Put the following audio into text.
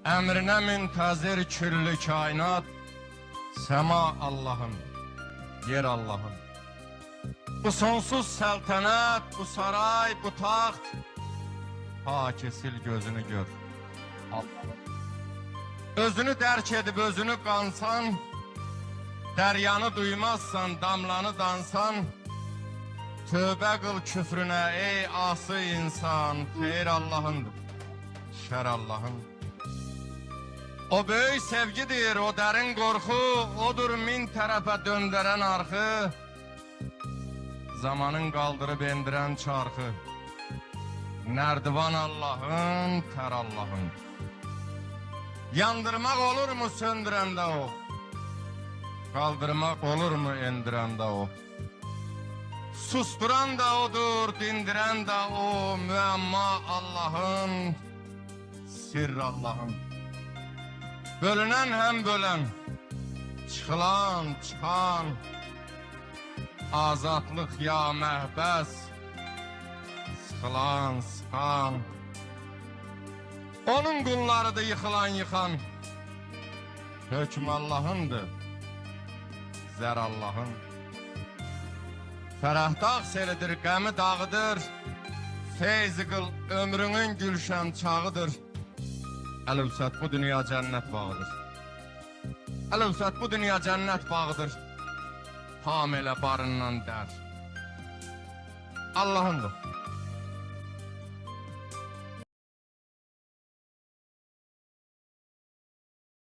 Emrine müntazir küllü kainat. Sema Allah'ın, yer Allah'ın. Bu sonsuz səltənət, bu saray, bu taxt. Ha kesil gözünü gör Allah'ın. Özünü dərk edib özünü qansan, dəryanı duymazsan, damlanı dansan, tövbə qıl küfrünə ey asi insan. Xeyr Allah'ındır, şər Allah'ın. O böyük sevgidir, o derin korku, odur min tərəfə döndürən arxı. Zamanın qaldırıb endirən çarxı. Nərdivan Allah'ın, tər Allah'ın. Yandırmaq olurmu söndürəndə o? Qaldırmaq olurmu endirəndə o? Susturan da odur, dindirən də o. Müəmma Allah'ın, sirr Allah'ın. Bölünen hem bölen, çıkılan, çıkan, azatlık ya məhbəs, sıkılan, sıkan. Onun qullarıdır yıkılan, yıkan. Hökm Allah'ındır, zər Allah'ın. Fərəhdağ selidir, qəmi dağıdır, feyzi qıl ömrünün gülşən çağıdır. Əlövsət bu dünya cənnət bağıdır. Əlövsət bu dünya cənnət bağıdır. Tam elə barından dər. Allah'ındır.